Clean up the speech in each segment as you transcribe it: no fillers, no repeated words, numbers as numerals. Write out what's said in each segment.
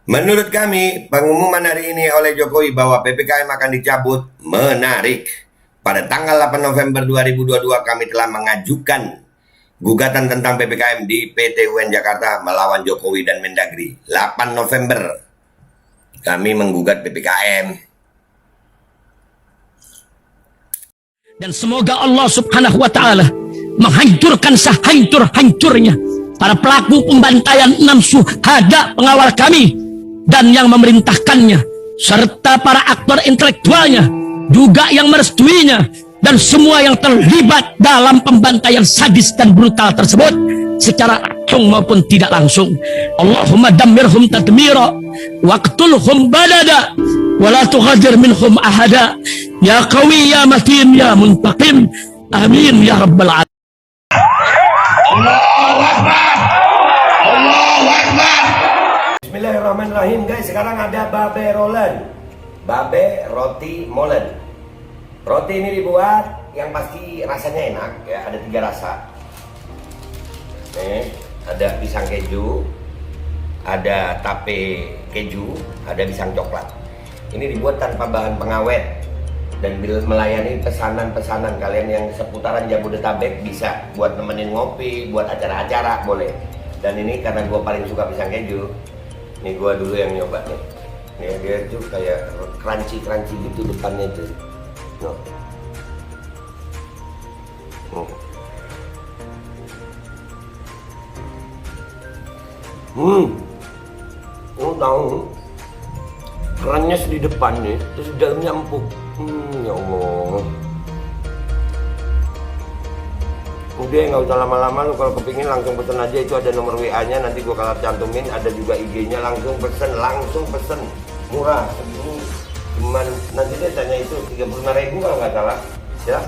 Menurut kami, pengumuman hari ini oleh Jokowi bahwa PPKM akan dicabut menarik. Pada tanggal 8 November 2022 kami telah mengajukan gugatan tentang PPKM di PT UN Jakarta melawan Jokowi dan Mendagri. 8 November kami menggugat PPKM. Dan semoga Allah Subhanahu wa Ta'ala menghancurkan sehancur-hancurnya para pelaku pembantaian 6 syuhada pengawal kami dan yang memerintahkannya, serta para aktor intelektualnya juga yang merestuinya, dan semua yang terlibat dalam pembantaian sadis dan brutal tersebut secara langsung maupun tidak langsung. Allahumma dammirhum tadmira waqtulhum badada wala tughadir minhum ahada ya qawi ya matin ya muntaqim amin ya rabbal alamin. Allahu Akbar. Allahu Akbar. Bismillahirrahmanirrahim guys. Sekarang ada babe rolen, babe roti molen. Roti ini dibuat yang pasti rasanya enak ya, ada 3 rasa. Nih, ada pisang keju, ada tape keju, ada pisang coklat. Ini dibuat tanpa bahan pengawet dan melayani pesanan-pesanan kalian yang seputaran Jabodetabek, bisa buat nemenin ngopi, buat acara-acara boleh. Dan ini karena gue paling suka pisang keju, nih gue dulu yang nyoba nih. Nih dia tuh kayak crunchy gitu depannya tuh. No. Tahu kerennya di depannya, terus di dalamnya empuk. Ya Allah. Udah nggak usah lama-lama, lu kalau kepingin langsung pesen aja, itu ada nomor WA-nya, nanti gua kalau cantumin, ada juga IG-nya, langsung pesen, murah. Segini cuman nanti dia tanya itu 35.000 kalau nggak salah ya.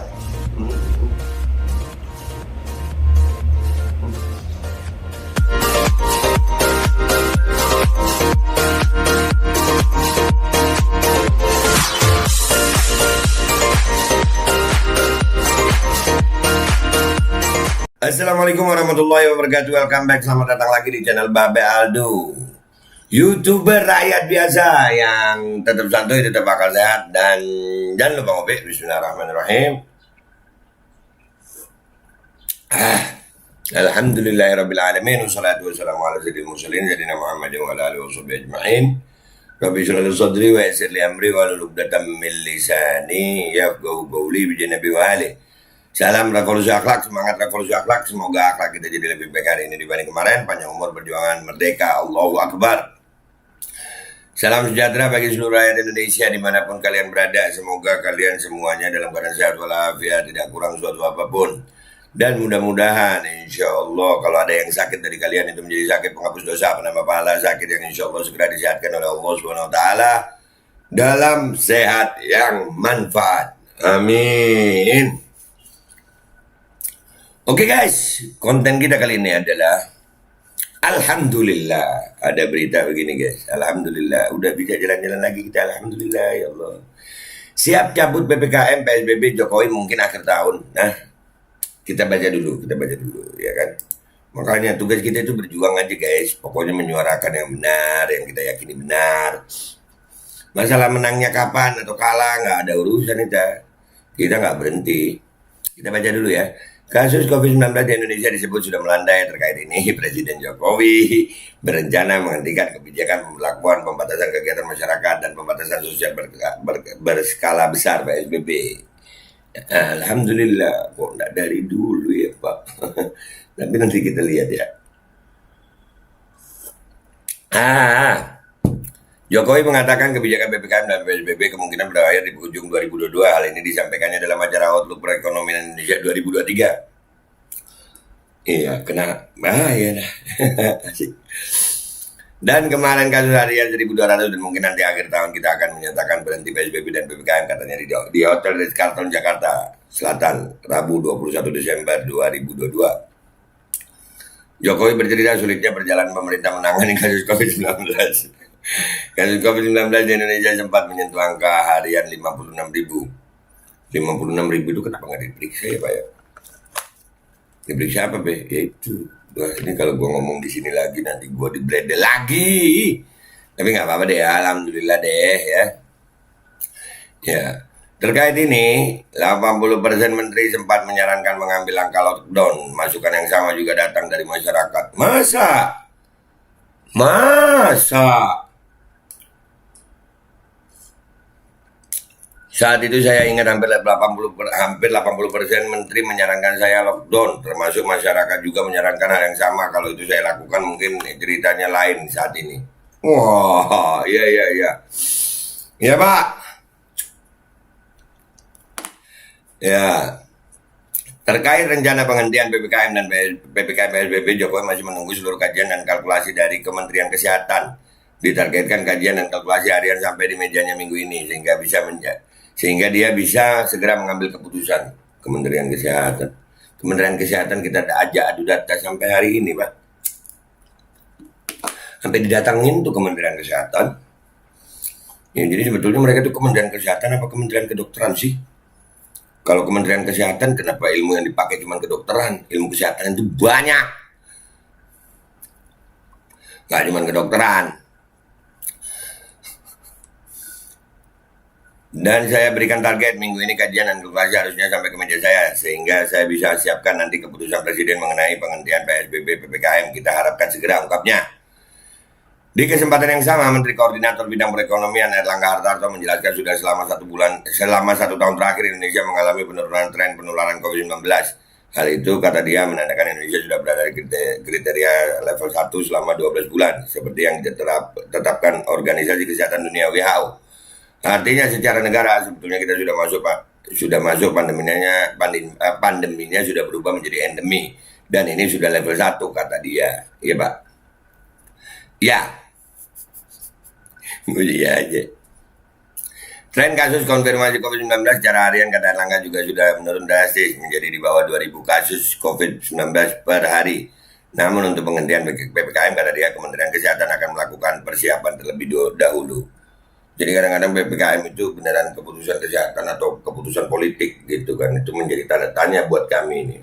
Assalamualaikum warahmatullahi wabarakatuh. Welcome back, selamat datang lagi di channel Babe Aldo, YouTuber rakyat biasa yang tetap santuy, tetap bakal sehat, dan jangan lupa ngopi. Bismillahirrahmanirrahim. Alhamdulillahirrabbilalamin. Wassalatu wassalamu ala sayyidil mursalin sayyidina Muhammadin wa ala alihi washabihi ajma'in. Rabbi shrah li sadri wa yassir li amri wa hlul 'uqdatam min lisani yafqahu qawli bi janabi wa ali. Salam revolusi akhlak, semangat revolusi akhlak. Semoga akhlak kita jadi lebih baik hari ini dibanding kemarin. Panjang umur, perjuangan, merdeka. Allahu Akbar. Salam sejahtera bagi seluruh rakyat Indonesia dimanapun kalian berada. Semoga kalian semuanya dalam keadaan sehat walafiat, tidak kurang suatu apapun. Dan mudah-mudahan insya Allah kalau ada yang sakit dari kalian itu menjadi sakit penghapus dosa, penambah pahala, sakit yang insya Allah segera disehatkan oleh Allah Subhanahu Wa Taala dalam sehat yang manfaat. Amin. Oke guys, konten kita kali ini adalah Alhamdulillah, ada berita begini guys. Alhamdulillah, udah bisa jalan-jalan lagi kita. Alhamdulillah ya Allah. Siap cabut PPKM PSBB Jokowi mungkin akhir tahun. Nah, kita baca dulu ya kan. Makanya tugas kita itu berjuang aja guys. Pokoknya menyuarakan yang benar, yang kita yakini benar. Masalah menangnya kapan atau kalah nggak ada urusan kita nggak berhenti. Kita baca dulu ya. Kasus COVID-19 di Indonesia disebut sudah melandai. Terkait ini, Presiden Jokowi berencana menghentikan kebijakan pemberlakuan pembatasan kegiatan masyarakat dan pembatasan sosial berskala besar PSBB. Alhamdulillah, kok enggak dari dulu ya Pak. Tapi nanti kita lihat ya. Jokowi mengatakan kebijakan PPKM dan PSBB kemungkinan berakhir di penghujung 2022. Hal ini disampaikannya dalam acara Outlook Perekonomian Indonesia 2023. Iya, kena bahaya dah. Dan kemarin kasus harian 1.200 dan mungkin nanti akhir tahun kita akan menyatakan berhenti PSBB dan PPKM, katanya di Hotel Ritz-Carlton Jakarta Selatan, Rabu 21 Desember 2022. Jokowi bercerita sulitnya perjalanan pemerintah menangani kasus COVID-19. Kasus COVID-19 di Indonesia sempat menyentuh angka harian 56.000. 56.000 itu kenapa nggak diperiksa ya Pak ya? Diperiksa apa Be? Ya itu. Wah, ini kalau gue ngomong di sini lagi nanti gue dibledel lagi. Tapi nggak apa-apa deh, alhamdulillah deh ya. Ya. Terkait ini, 80% menteri sempat menyarankan mengambil langkah lockdown. Masukan yang sama juga datang dari masyarakat. Masa? Masa? Saat itu saya ingat hampir 80% menteri menyarankan saya lockdown, termasuk masyarakat juga menyarankan hal yang sama. Kalau itu saya lakukan mungkin ceritanya lain saat ini. Wah, iya iya iya. Ya Pak. Ya. Terkait rencana penghentian PPKM dan PPKM PSBB, Jokowi masih menunggu seluruh kajian dan kalkulasi dari Kementerian Kesehatan. Ditargetkan kajian dan kalkulasi harian sampai di mejanya minggu ini sehingga dia bisa segera mengambil keputusan. Kementerian Kesehatan. Kementerian Kesehatan kita ajak adu data sampai hari ini, Pak. Sampai didatangin tuh Kementerian Kesehatan. Ya, jadi sebetulnya mereka tuh Kementerian Kesehatan apa Kementerian Kedokteran sih? Kalau Kementerian Kesehatan, kenapa ilmu yang dipakai cuma kedokteran? Ilmu kesehatan itu banyak. Nggak cuma kedokteran. Dan saya berikan target minggu ini kajian dan kalkulasi harusnya sampai ke meja saya. Sehingga saya bisa siapkan nanti keputusan Presiden mengenai penghentian PSBB PPKM. Kita harapkan segera ungkapnya. Di kesempatan yang sama, Menteri Koordinator Bidang Perekonomian Erlangga Hartarto menjelaskan sudah selama 1 tahun terakhir Indonesia mengalami penurunan tren penularan COVID-19. Hal itu, kata dia, menandakan Indonesia sudah berada di kriteria level 1 selama 12 bulan, seperti yang ditetapkan Organisasi Kesehatan Dunia WHO. Artinya secara negara sebetulnya kita sudah masuk pandeminya sudah berubah menjadi endemi, dan ini sudah level 1, kata dia. Iya Pak. Ya. Iya aja. Tren kasus konfirmasi COVID-19 secara harian, kata Erlangga, juga sudah menurun drastis menjadi di bawah 2.000 kasus COVID-19 per hari. Namun untuk penghentian PPKM, kata dia, Kementerian Kesehatan akan melakukan persiapan terlebih dahulu. Jadi kadang-kadang PPKM itu beneran keputusan kesehatan atau keputusan politik gitu kan. Itu menjadi tanda tanya buat kami ini.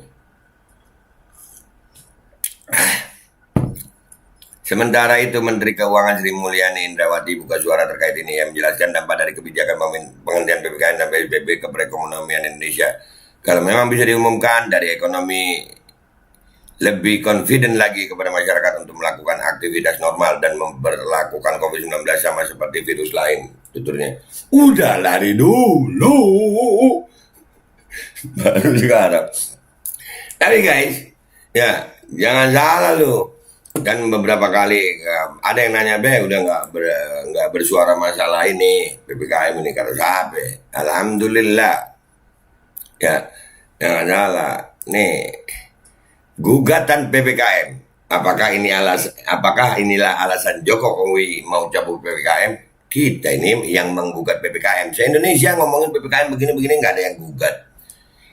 Sementara itu, Menteri Keuangan Sri Mulyani Indrawati buka suara terkait ini. Yang menjelaskan dampak dari kebijakan penghentian PPKM dan PSBB ke perekonomian Indonesia. Kalau memang bisa diumumkan, dari ekonomi lebih confident lagi kepada masyarakat untuk melakukan aktivitas normal dan memperlakukan COVID-19 sama seperti virus lain. Tuturnya, udah lari dulu, baru sekarang. Tapi guys, ya jangan salah lu. Dan beberapa kali ada yang nanya, udah nggak bersuara masalah ini PPKM ini, kata siapa? Alhamdulillah. Ya, jangan salah. Nih, gugatan PPKM. Apakah inilah alasan Jokowi mau cabut PPKM? Kita ini yang menggugat PPKM. Se-Indonesia ngomongin PPKM begini-begini nggak ada yang gugat.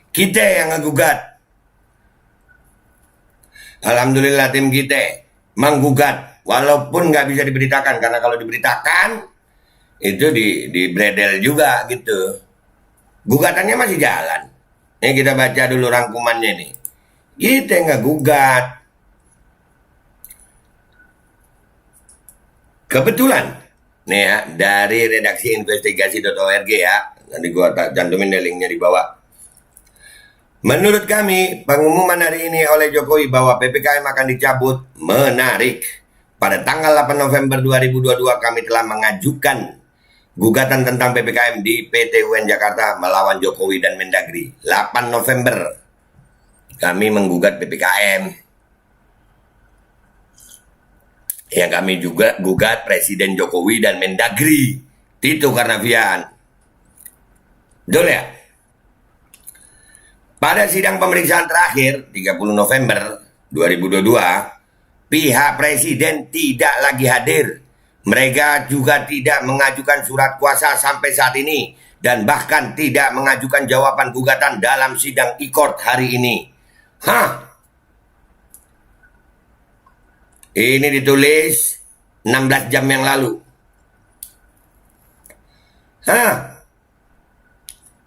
Kita yang ngegugat. Alhamdulillah tim kita menggugat, walaupun nggak bisa diberitakan, karena kalau diberitakan itu di bredel juga gitu. Gugatannya masih jalan. Ini kita baca dulu rangkumannya nih. Kita nggak gugat. Kebetulan nih ya, dari redaksi investigasi.org ya, nanti gua cantumin linknya di bawah. Menurut kami, pengumuman hari ini oleh Jokowi bahwa PPKM akan dicabut menarik. Pada tanggal 8 November 2022 kami telah mengajukan gugatan tentang PPKM di PT UN Jakarta melawan Jokowi dan Mendagri. 8 November kami menggugat PPKM. Yang kami juga gugat Presiden Jokowi dan Mendagri, Tito Karnavian. Betul ya? Pada sidang pemeriksaan terakhir 30 November 2022, pihak Presiden tidak lagi hadir. Mereka juga tidak mengajukan surat kuasa sampai saat ini dan bahkan tidak mengajukan jawaban gugatan dalam sidang e-court hari ini. Ini ditulis 16 jam yang lalu.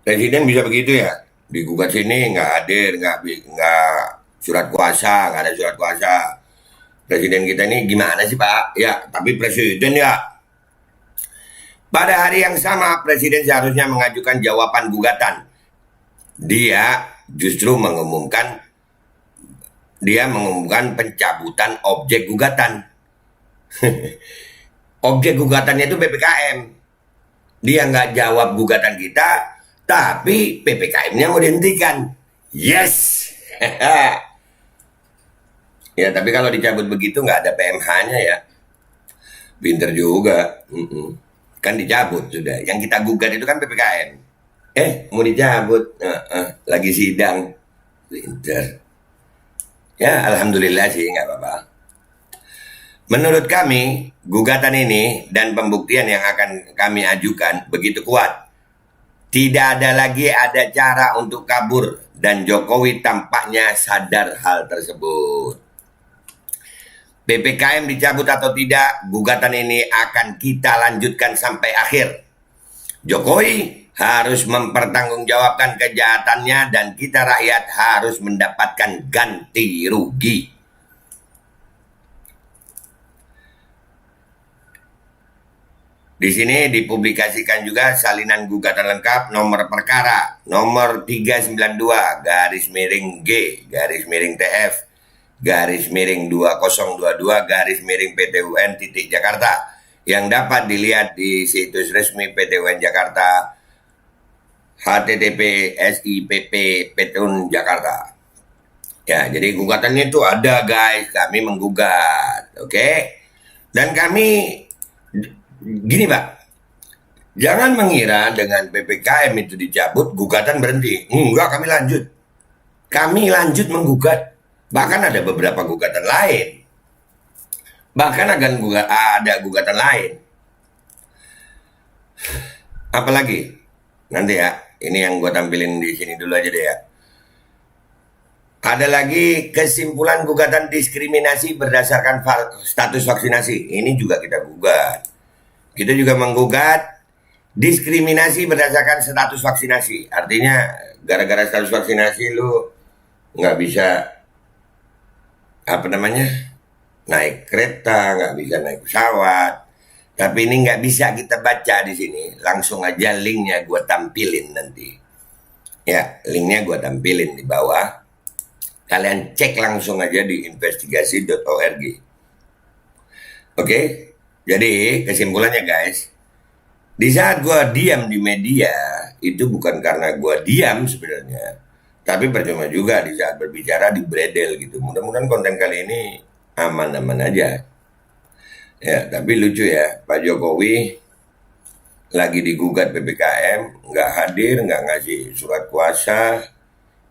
Presiden bisa begitu ya? Digugat sini nggak hadir, nggak surat kuasa, nggak ada surat kuasa. Presiden kita ini gimana sih Pak? Ya, tapi presiden ya. Pada hari yang sama, Presiden seharusnya mengajukan jawaban gugatan. Dia justru mengumumkan pencabutan objek gugatan. Objek gugatannya itu PPKM. Dia nggak jawab gugatan kita, tapi PPKM-nya mau dihentikan. Yes! Ya, tapi kalau dicabut begitu nggak ada PMH-nya ya. Pinter juga. Kan dicabut sudah. Yang kita gugat itu kan PPKM. Mau dicabut. Lagi sidang. Pinter. Ya, alhamdulillah sih, nggak apa-apa. Menurut kami, gugatan ini dan pembuktian yang akan kami ajukan begitu kuat. Tidak ada cara untuk kabur, dan Jokowi tampaknya sadar hal tersebut. PPKM dicabut atau tidak, gugatan ini akan kita lanjutkan sampai akhir. Jokowi harus mempertanggungjawabkan kejahatannya dan kita rakyat harus mendapatkan ganti rugi. Di sini dipublikasikan juga salinan gugatan lengkap nomor perkara nomor 392 /TF/2022/PTUN Jakarta yang dapat dilihat di situs resmi PTUN Jakarta http://sipp.PTUN Jakarta. Ya, jadi gugatannya itu ada guys, kami menggugat, oke? Dan kami gini Pak, jangan mengira dengan PPKM itu dicabut, gugatan berhenti. Enggak, kami lanjut. Kami lanjut menggugat. Bahkan ada beberapa gugatan lain. Bahkan ada gugatan lain. Apalagi? Nanti ya, ini yang gue tampilin di sini dulu aja deh ya. Ada lagi kesimpulan gugatan diskriminasi berdasarkan status vaksinasi. Ini juga kita gugat. Kita juga menggugat diskriminasi berdasarkan status vaksinasi. Artinya gara-gara status vaksinasi lu nggak bisa naik kereta, nggak bisa naik pesawat. Tapi ini nggak bisa kita baca di sini. Langsung aja linknya gue tampilin nanti. Ya, linknya gue tampilin di bawah. Kalian cek langsung aja di investigasi.org. Oke? Jadi kesimpulannya guys, di saat gue diam di media, itu bukan karena gue diam sebenarnya. Tapi percuma juga di saat berbicara di bredel gitu. Mudah-mudahan konten kali ini aman-aman aja. Ya, tapi lucu ya, Pak Jokowi lagi digugat PPKM, nggak hadir, nggak ngasih surat kuasa.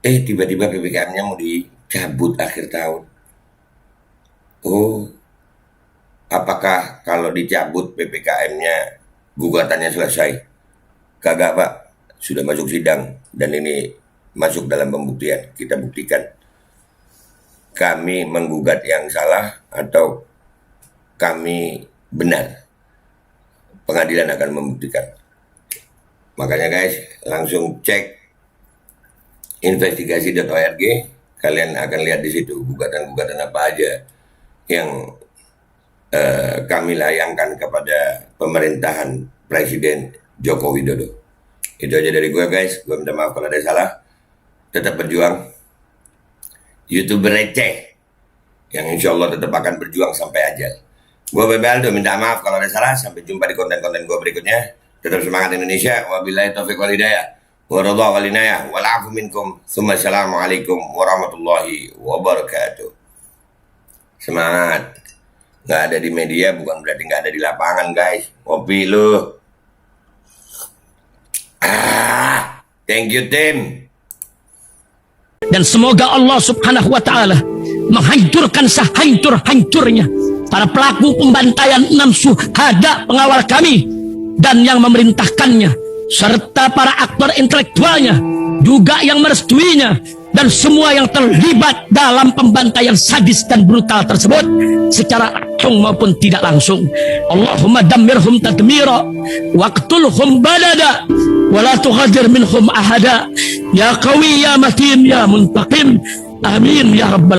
Tiba-tiba PPKM-nya mau dicabut akhir tahun. Apakah kalau dicabut PPKM-nya gugatannya selesai? Kagak Pak, sudah masuk sidang dan ini masuk dalam pembuktian. Kita buktikan kami menggugat yang salah atau kami benar. Pengadilan akan membuktikan. Makanya guys, langsung cek investigasi.org. Kalian akan lihat di situ gugatan-gugatan apa aja yang kami layangkan kepada pemerintahan Presiden Joko Widodo. Itu aja dari gue guys. Gue minta maaf kalau ada salah. Tetap berjuang. YouTuber receh yang insya Allah tetap akan berjuang sampai ajal. Gue Bebaldo minta maaf kalau ada salah. Sampai jumpa di konten-konten gue berikutnya. Tetap semangat Indonesia. Wabillahi taufiq wal hidayah. Waradha wal inayah. Wal'afu minkum. Assalamualaikum warahmatullahi wabarakatuh. Semangat. Nggak ada di media bukan berarti nggak ada di lapangan guys. Kopi lu. Thank you tim. Dan semoga Allah subhanahu wa ta'ala menghancurkan sehancur-hancurnya para pelaku pembantaian 6 syuhada pengawal kami dan yang memerintahkannya, serta para aktor intelektualnya juga yang merestuinya, dan semua yang terlibat dalam pembantaian sadis dan brutal tersebut secara langsung maupun tidak langsung. Allahumma dammirhum tadmira waqtulhum badada wala tughadir minhum ahada ya qawi ya matin ya muntaqim amin ya rabbal